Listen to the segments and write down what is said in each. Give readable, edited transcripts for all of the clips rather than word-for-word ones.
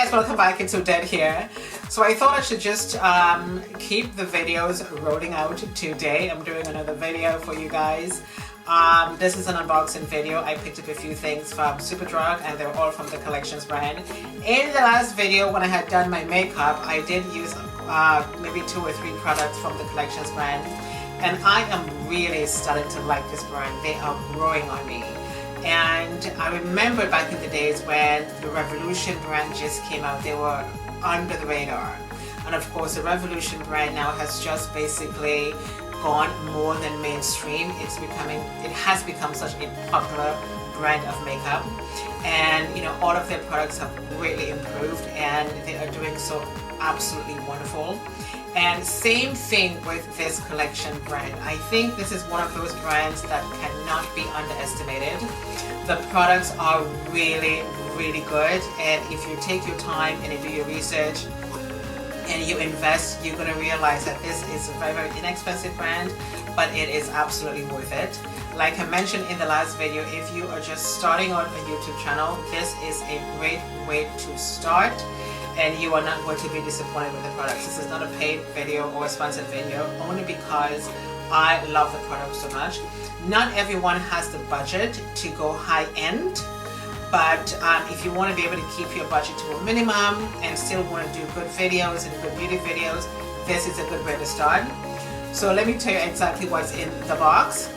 guys, welcome back. It's Odette here. So I thought I should just keep the videos rolling out today. I'm doing another video for you guys. This is an unboxing video. I picked up a few things from Superdrug and they're all from the Collections brand. In the last video when I had done my makeup, I did use maybe 2 or 3 products from the Collections brand, and I am really starting to like this brand. They are growing on me. And I remember back in the days when the Revolution brand just came out, they were under the radar. And of course the Revolution brand now has just basically gone more than mainstream. It has become such a popular brand of makeup. And you know, all of their products have greatly improved and they are doing so absolutely wonderful. And same thing with this Collection brand. I think this is one of those brands that cannot be underestimated. The products are really, really good, and if you take your time and you do your research and you invest, you're going to realize that this is a very, very inexpensive brand, but it is absolutely worth it. Like I mentioned in the last video, if you are just starting out a YouTube channel, this is a great way to start. And you are not going to be disappointed with the products. This is not a paid video or a sponsored video, only because I love the product so much. Not everyone has the budget to go high end, but if you want to be able to keep your budget to a minimum and still want to do good videos and good beauty videos, this is a good way to start. So let me tell you exactly what's in the box.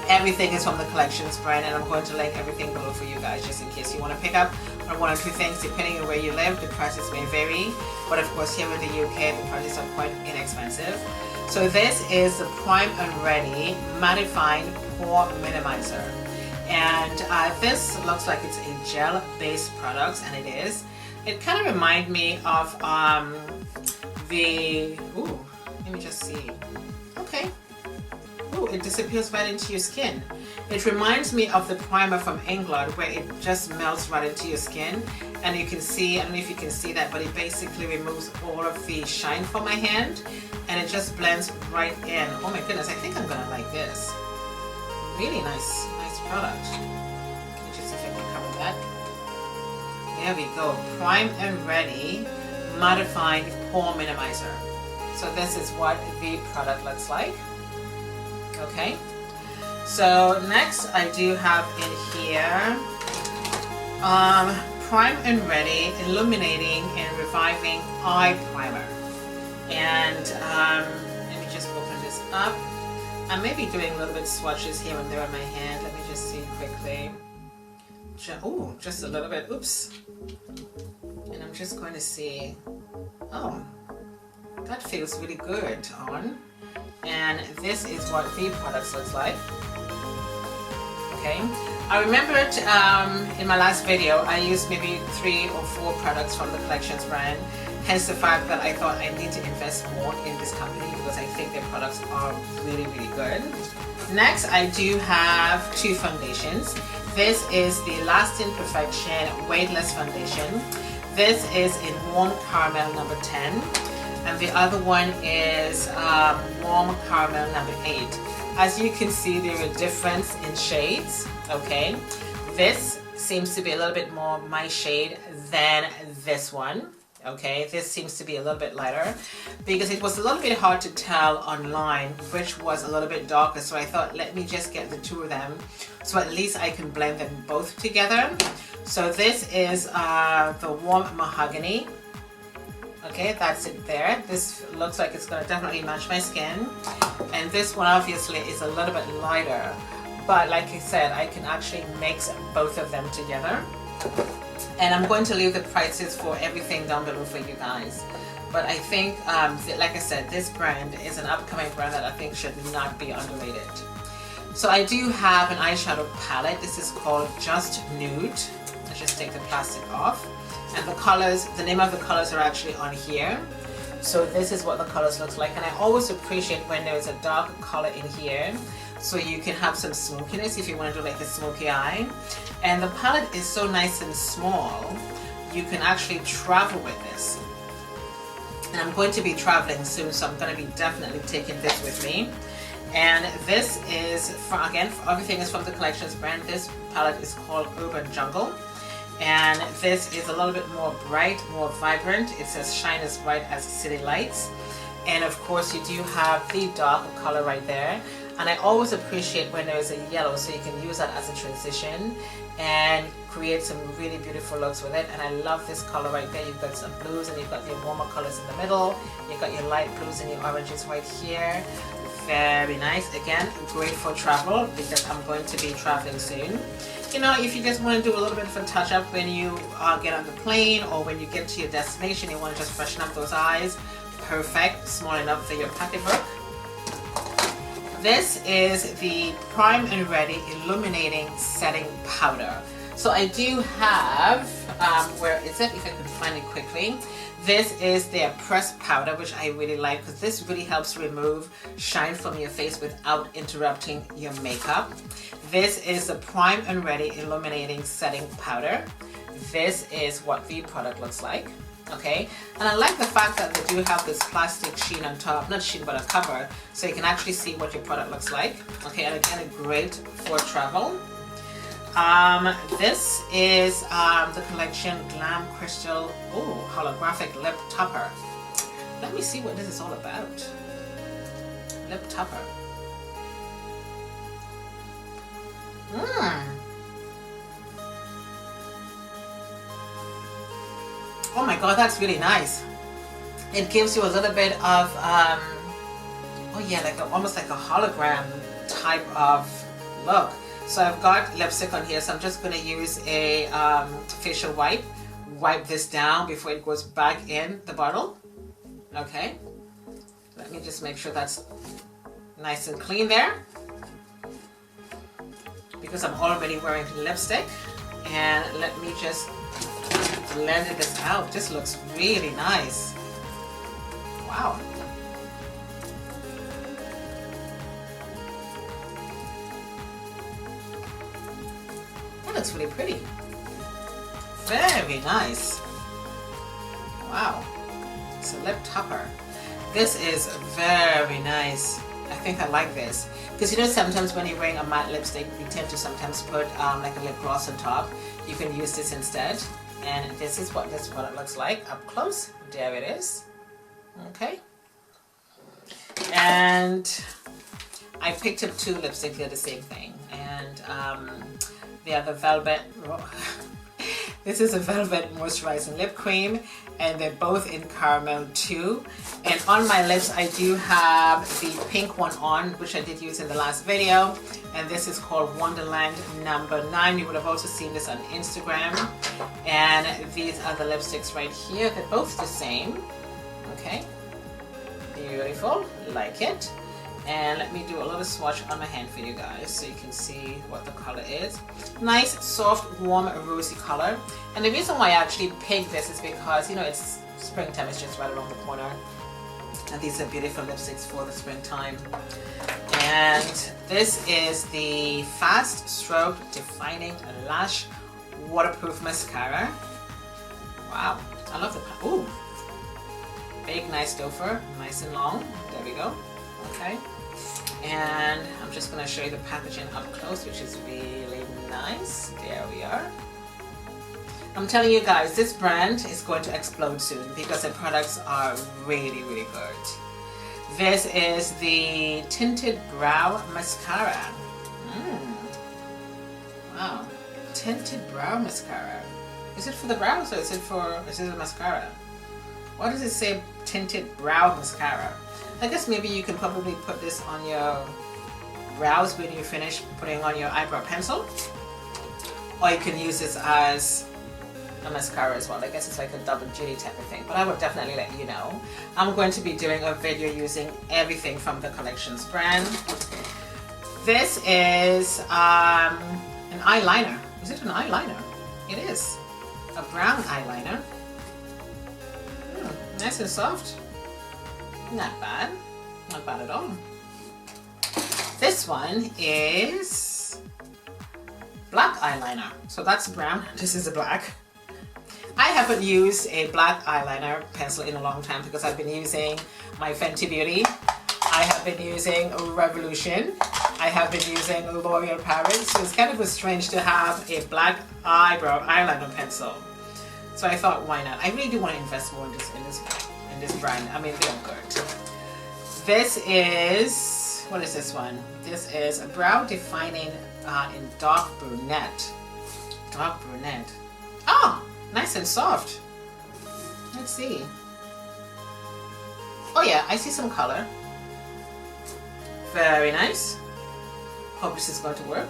Everything is from the Collections brand, and I'm going to link everything below for you guys just in case you want to pick up on 1 or 2 things. Depending on where you live, the prices may vary, but of course here in the UK the prices are quite inexpensive. So this is the Prime and Ready Mattifying Pore Minimiser, and this looks like it's a gel based product, and it is. It kind of reminds me of let me just see. Okay. Oh, it disappears right into your skin. It reminds me of the primer from England where it just melts right into your skin, and you can see, I don't know if you can see that, but it basically removes all of the shine from my hand and it just blends right in. Oh my goodness, I think I'm gonna like this. Really nice product. Let me just see if I can cover that. There we go. Prime and Ready Mattifying Pore Minimiser. So this is what the product looks like. Okay, so next I do have in here Prime and Ready Illuminating and Reviving Eye Primer. And let me just open this up. I may be doing a little bit swatches here and there on my hand. Let me just see quickly. Oh, just a little bit. Oops. And I'm just going to see. Oh, that feels really good on. And this is what the product looks like. Okay, I remembered in my last video I used maybe 3 or 4 products from the Collections brand, hence the fact that I thought I need to invest more in this company because I think their products are really, really good. Next I do have 2 foundations. This is the Lasting Perfection Weightless Foundation. This is in Warm Caramel number 10. And the other one is Warm Caramel number 8. As you can see, there are difference in shades. Okay, this seems to be a little bit more my shade than this one. Okay, this seems to be a little bit lighter because it was a little bit hard to tell online which was a little bit darker, so I thought let me just get the 2 of them so at least I can blend them both together. So this is the Warm Mahogany. Okay, that's it there. This looks like it's going to definitely match my skin. And this one obviously is a little bit lighter. But like I said, I can actually mix both of them together. And I'm going to leave the prices for everything down below for you guys. But I think, like I said, this brand is an upcoming brand that I think should not be underrated. So I do have an eyeshadow palette. This is called Just Nude. Let's just take the plastic off. And the colors, the name of the colors are actually on here. So this is what the colors looks like, and I always appreciate when there's a dark color in here so you can have some smokiness if you want to do like a smoky eye. And the palette is so nice and small, you can actually travel with this. And I'm going to be traveling soon, so I'm going to be definitely taking this with me. And this is, again, everything is from the Collections brand. This palette is called Urban Jungle. And this is a little bit more bright, more vibrant. It says shine as bright as city lights. And of course you do have the dark color right there. And I always appreciate when there is a yellow, so you can use that as a transition and create some really beautiful looks with it. And I love this color right there. You've got some blues and you've got your warmer colors in the middle. You've got your light blues and your oranges right here. Very nice. Again, great for travel because I'm going to be traveling soon. You know, if you just want to do a little bit of a touch up when you get on the plane or when you get to your destination, you want to just freshen up those eyes. Perfect. Small enough for your pocketbook. This is the Prime and Ready Illuminating Setting Powder. So I do have, where is it? If I could find it quickly. This is their pressed powder, which I really like because this really helps remove shine from your face without interrupting your makeup. This is the Prime and Ready Illuminating Setting Powder. This is what the product looks like. Okay, and I like the fact that they do have this plastic sheen on top, not sheen but a cover, so you can actually see what your product looks like. Okay, and again, great for travel. This is the collection Glam Crystal Holographic Lip Topper. Let me see what this is all about. Lip topper. Oh my god, that's really nice. It gives you a little bit of, oh yeah, like almost like a hologram type of look. So I've got lipstick on here, so I'm just going to use a facial wipe. Wipe this down before it goes back in the bottle. Okay. Let me just make sure that's nice and clean there. Because I'm already wearing lipstick. And let me just blend this out. This looks really nice. Wow. That looks really pretty. Very nice. Wow. It's a lip topper. This is very nice. I think I like this. Because you know sometimes when you're wearing a matte lipstick, you tend to sometimes put like a lip gloss on top. You can use this instead. And this is what this product looks like up close. There it is. Okay. And I picked up two lipsticks. They're the same thing. And they are the Velvet. This is a Velvet Moisturizing Lip Cream. And they're both in caramel too. And on my lips I do have the pink one on, which I did use in the last video. And this is called Wonderland number 9. You would have also seen this on Instagram. And these are the lipsticks right here. They're both the same. Okay. Beautiful. Like it. And let me do a little swatch on my hand for you guys so you can see what the color is. Nice, soft, warm, rosy color. And the reason why I actually picked this is because, you know, it's springtime, it's just right around the corner. And these are beautiful lipsticks for the springtime. And this is the Fast Stroke Defining Lash Waterproof Mascara. Wow, I love the, ooh. Big, nice dofer, nice and long. There we go. Okay. And I'm just going to show you the packaging up close, which is really nice. There we are. I'm telling you guys, this brand is going to explode soon because the products are really, really good. This is the Tinted Brow Mascara. Wow. Tinted Brow Mascara. Is it for the brows or is it a mascara? Why does it say Tinted Brow Mascara? I guess maybe you can probably put this on your brows when you finish putting on your eyebrow pencil. Or you can use this as a mascara as well. I guess it's like a double duty type of thing. But I would definitely let you know. I'm going to be doing a video using everything from the Collections brand. This is an eyeliner. Is it an eyeliner? It is. A brown eyeliner. Nice and soft. Not bad. Not bad at all. This one is black eyeliner. So that's brown. This is a black. I haven't used a black eyeliner pencil in a long time because I've been using my Fenty Beauty. I have been using Revolution. I have been using L'Oreal Paris, so it's kind of strange to have a black eyebrow eyeliner pencil. So I thought, why not? I really do want to invest more in this brand. I mean, they're good. This is, what is this one? This is a brow defining in dark brunette. Dark brunette. Oh, nice and soft. Let's see. Oh yeah, I see some color. Very nice. Hope this is going to work.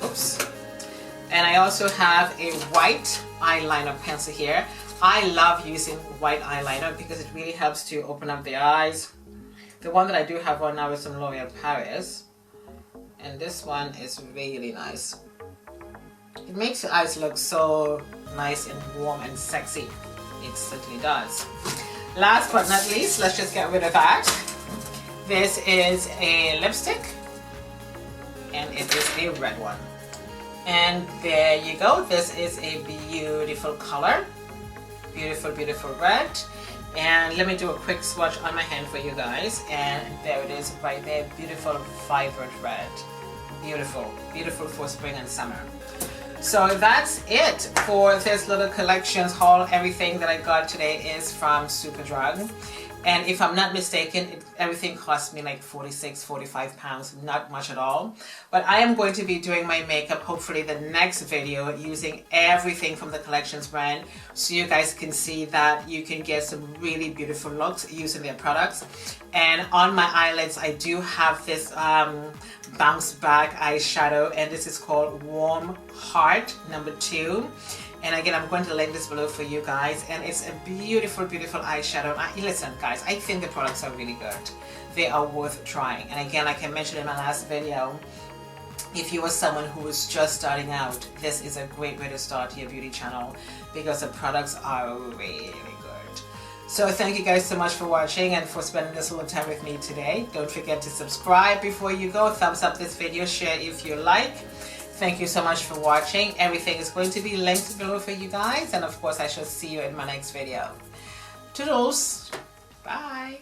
Oops. And I also have a white eyeliner pencil here. I love using white eyeliner because it really helps to open up the eyes. The one that I do have on now is from L'Oreal Paris. And this one is really nice. It makes your eyes look so nice and warm and sexy. It certainly does. Last but not least, let's just get rid of that. This is a lipstick. And it is a red one. And there you go. This is a beautiful color. Beautiful, beautiful red. And let me do a quick swatch on my hand for you guys. And there it is right there. Beautiful, vibrant red. Beautiful. Beautiful for spring and summer. So that's it for this little collections haul. Everything that I got today is from Superdrug. And if I'm not mistaken, everything cost me like 46, 45 pounds, not much at all. But I am going to be doing my makeup, hopefully the next video, using everything from the Collections brand, so you guys can see that you can get some really beautiful looks using their products. And on my eyelids, I do have this bounce back eyeshadow, and this is called Warm Heart #2. And again, I'm going to link this below for you guys. And it's a beautiful, beautiful eyeshadow. Listen, guys, I think the products are really good. They are worth trying. And again, like I mentioned in my last video, if you are someone who is just starting out, this is a great way to start your beauty channel because the products are really good. So thank you guys so much for watching and for spending this little time with me today. Don't forget to subscribe before you go. Thumbs up this video, share if you like. Thank you so much for watching. Everything is going to be linked below for you guys. And of course, I shall see you in my next video. Toodles. Bye.